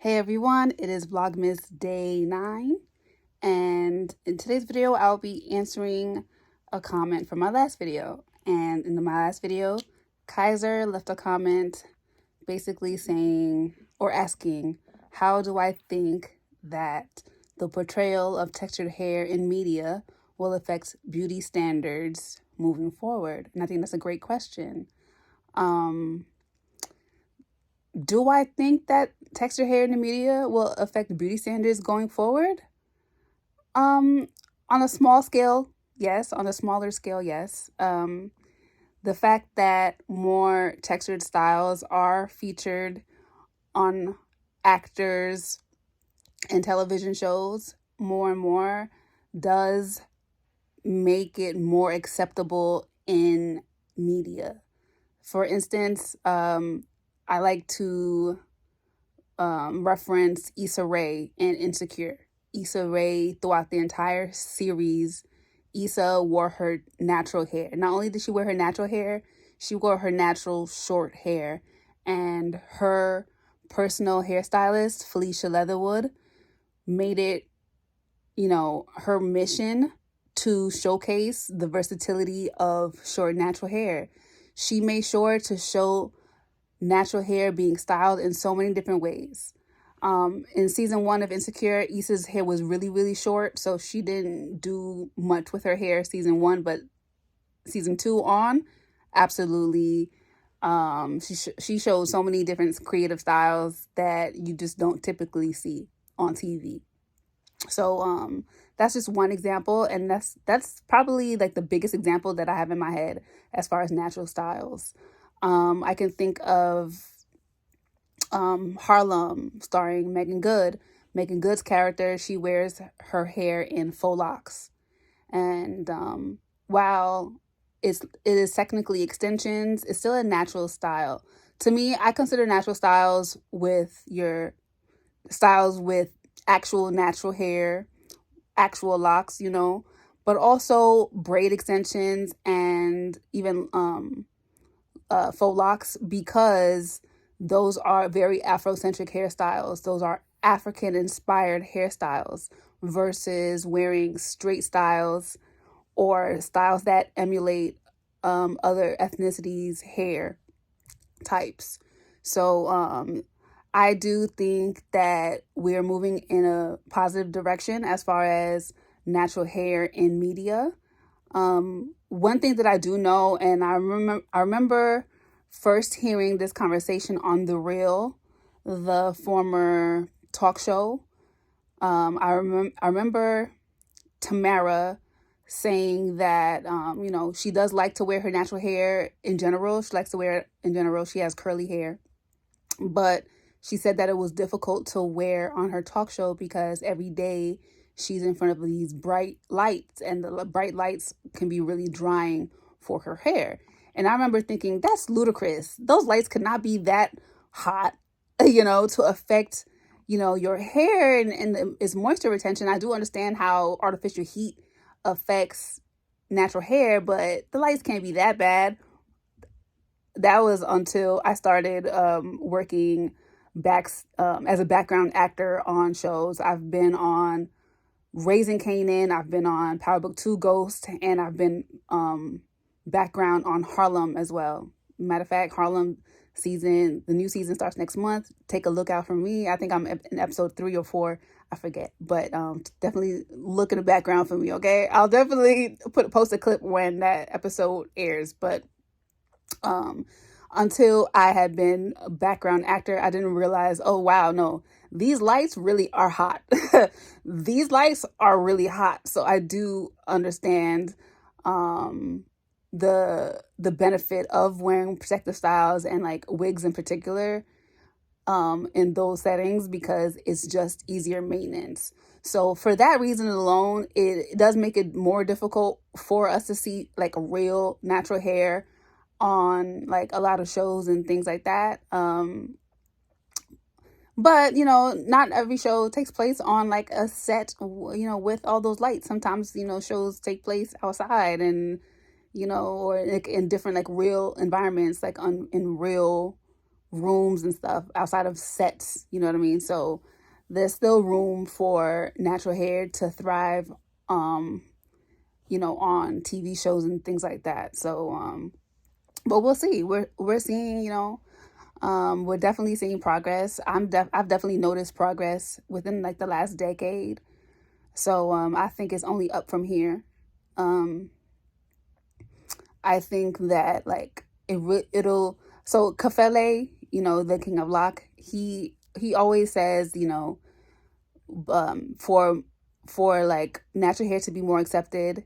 Hey everyone, it is Vlogmas day 9, and in today's video I'll be answering a comment from my last video. And in my last video, Kaiser left a comment basically saying or asking, how do I think that the portrayal of textured hair in media will affect beauty standards moving forward? And I think that's a great question. Do I think that textured hair in the media will affect beauty standards going forward? Um, on a small scale, yes. On a smaller scale, yes. The fact that more textured styles are featured on actors and television shows more and more does make it more acceptable in media. For instance, I like to reference Issa Rae in Insecure. Issa Rae, throughout the entire series, Issa wore her natural hair. Not only did she wear her natural hair, she wore her natural short hair. And her personal hairstylist, Felicia Leatherwood, made it, her mission to showcase the versatility of short natural hair. She made sure to show natural hair being styled in so many different ways. In season 1 of Insecure, Issa's hair was really, really short, so she didn't do much with her hair season 1, but season 2 on, absolutely. She showed so many different creative styles that you just don't typically see on TV. So that's just one example, and that's probably like the biggest example that I have in my head as far as natural styles. I can think of Harlem, starring Megan Good. Megan Good's character, she wears her hair in faux locks. And while it is technically extensions, it's still a natural style. To me, I consider natural styles with actual natural hair, actual locks, but also braid extensions and even faux locks, because those are very Afrocentric hairstyles. Those are African-inspired hairstyles versus wearing straight styles or styles that emulate other ethnicities' hair types. So I do think that we're moving in a positive direction as far as natural hair in media. One thing that I do know, and I remember first hearing this conversation on The Real, the former talk show. I remember Tamara saying that, she does like to wear her natural hair in general. She likes to wear it in general. She has curly hair. But she said that it was difficult to wear on her talk show because every day she's in front of these bright lights, and the bright lights can be really drying for her hair. And I remember thinking, that's ludicrous. Those lights could not be that hot, to affect, your hair and its moisture retention. I do understand how artificial heat affects natural hair, but the lights can't be that bad. That was until I started working back as a background actor on shows. I've been on Raising Kanan, I've been on Power Book 2 Ghost, and I've been background on Harlem as well. Matter of fact, Harlem the new season starts next month. Take a look out for me. I think I'm in episode 3 or 4. I forget, but definitely look in the background for me, okay? I'll definitely post a clip when that episode airs, but until I had been a background actor, I didn't realize, oh wow, no, these lights really are hot. These lights are really hot. So I do understand the benefit of wearing protective styles and like wigs in particular in those settings, because it's just easier maintenance. So for that reason alone, it does make it more difficult for us to see like real natural hair on like a lot of shows and things like that. But not every show takes place on like a set, with all those lights. Sometimes, shows take place outside and, or like in different like real environments, like in real rooms and stuff outside of sets, you know what I mean? So there's still room for natural hair to thrive, um, on TV shows and things like that. So, but we'll see. We're seeing, we're definitely seeing progress. I've definitely noticed progress within like the last decade. So I think it's only up from here. Um, I think that like it'll. So Kafele, the king of lock, he always says, for like natural hair to be more accepted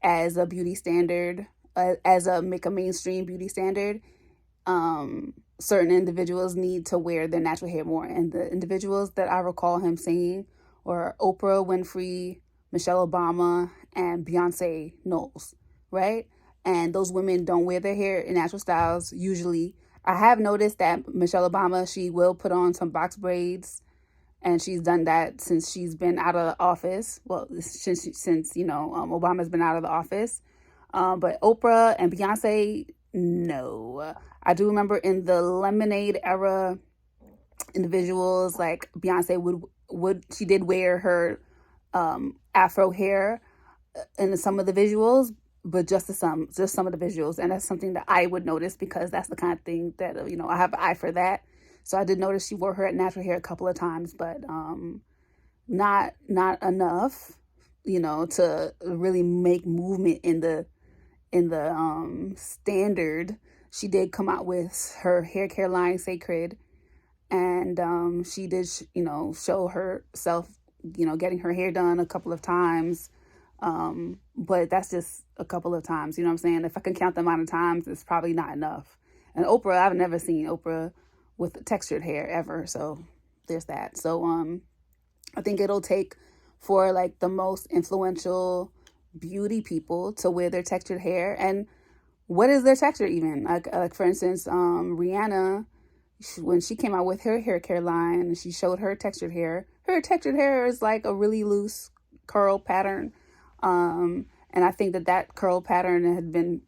as a beauty standard, as a make a mainstream beauty standard, certain individuals need to wear their natural hair more. And the individuals that I recall him saying were Oprah Winfrey, Michelle Obama, and Beyonce Knowles, right? And those women don't wear their hair in natural styles usually. I have noticed that Michelle Obama, she will put on some box braids, and she's done that since she's been out of the office. Well, since Obama's been out of the office. But Oprah and Beyonce, no. I do remember in the Lemonade era, individuals like Beyonce would she did wear her Afro hair in some of the visuals, but just some of the visuals, and that's something that I would notice because that's the kind of thing that I have an eye for that. So I did notice she wore her natural hair a couple of times, but not enough, to really make movement in the standard. She did come out with her hair care line, Sacred, and she did show herself getting her hair done a couple of times, but that's just a couple of times. You know what I'm saying? If I can count the amount of times, it's probably not enough. And Oprah, I've never seen Oprah with textured hair ever, so there's that. So I think it'll take for like the most influential beauty people to wear their textured hair. And what is their texture even? Like for instance, Rihanna, when she came out with her hair care line and she showed her textured hair, is like a really loose curl pattern. And I think that curl pattern had been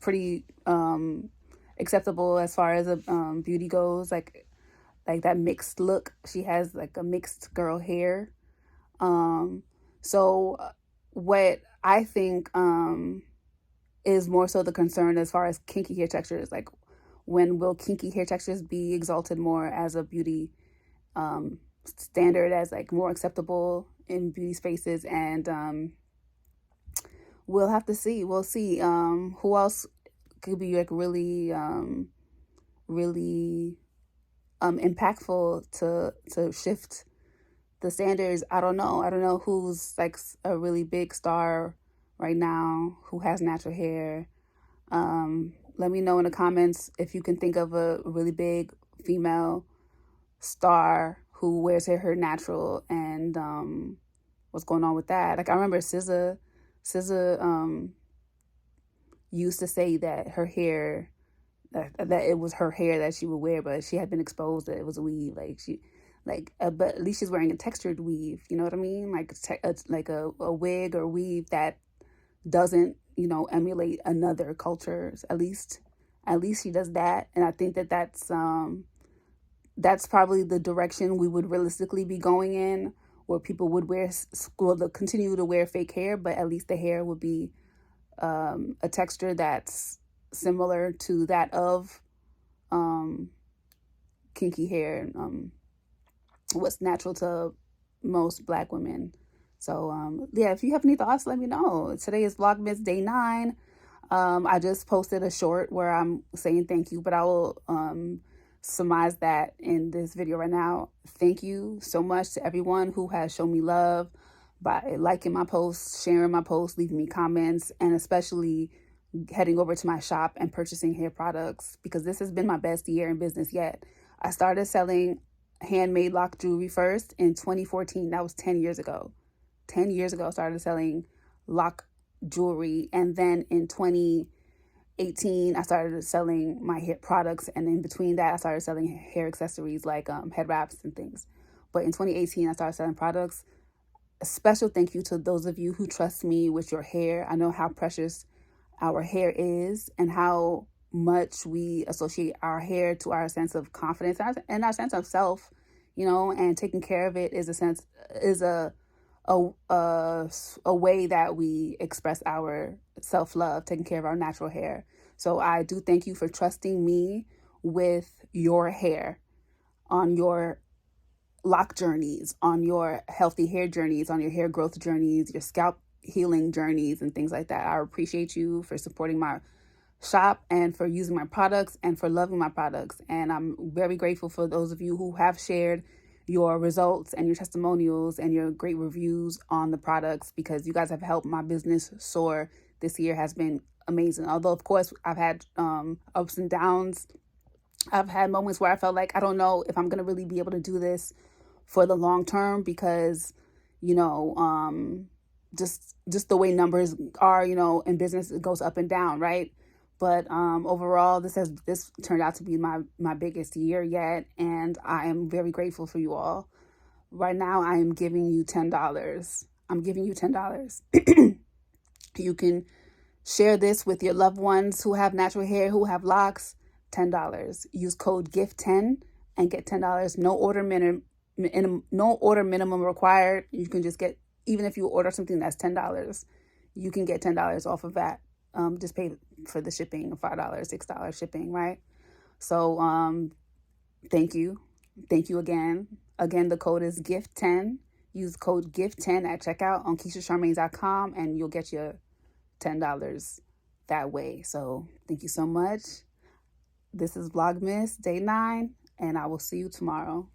pretty acceptable as far as a beauty goes, like that mixed look. She has like a mixed girl hair. So what I think is more so the concern as far as kinky hair textures, like when will kinky hair textures be exalted more as a beauty standard, as like more acceptable in beauty spaces? And we'll have to see. We'll see who else could be like really impactful to shift the standards. I don't know who's like a really big star right now who has natural hair. Let me know in the comments if you can think of a really big female star who wears her hair natural, and what's going on with that. Like I remember SZA used to say that her hair, that it was her hair that she would wear, but she had been exposed that it was a weave. But at least she's wearing a textured weave. You know what I mean? Like a wig or weave that doesn't emulate another culture's. At least she does that, and I think that's probably the direction we would realistically be going in, where people would continue to wear fake hair, but at least the hair would be a texture that's similar to that of kinky hair, what's natural to most Black women. So yeah, if you have any thoughts, let me know. Today is Vlogmas Day 9. I just posted a short where I'm saying thank you, but I will surmise that in this video right now. Thank you so much to everyone who has shown me love by liking my posts, sharing my posts, leaving me comments, and especially heading over to my shop and purchasing hair products, because this has been my best year in business yet. I started selling handmade lock jewelry first in 2014. That was 10 years ago. 10 years ago, I started selling lock jewelry. And then in 2018, I started selling my hair products. And in between that, I started selling hair accessories like head wraps and things. But in 2018, I started selling products. A special thank you to those of you who trust me with your hair. I know how precious our hair is and how much we associate our hair to our sense of confidence and our sense of self, and taking care of it is a way that we express our self-love, taking care of our natural hair. So I do thank you for trusting me with your hair, on your lock journeys, on your healthy hair journeys, on your hair growth journeys, your scalp healing journeys, and things like that. I appreciate you for supporting my shop and for using my products and for loving my products. And I'm very grateful for those of you who have shared your results and your testimonials and your great reviews on the products, because you guys have helped my business soar. This year has been amazing. Although, of course, I've had ups and downs. I've had moments where I felt like I don't know if I'm going to really be able to do this for the long term, because, you know, just the way numbers are, in business, it goes up and down, right? But overall, this turned out to be my biggest year yet, and I am very grateful for you all. Right now, I am giving you $10. I'm giving you $10. You can share this with your loved ones who have natural hair, who have locks. $10. Use code GIFT10 and get $10. No order minimum required. You can just get, even if you order something that's $10, you can get $10 off of that. Just pay for the shipping, $5, $6 shipping, right? So thank you again. The code is GIFT10. Use code GIFT10 at checkout on KeishaCharmaine.com and you'll get your $10 that way. So thank you so much. This is Vlogmas Day 9, and I will see you tomorrow.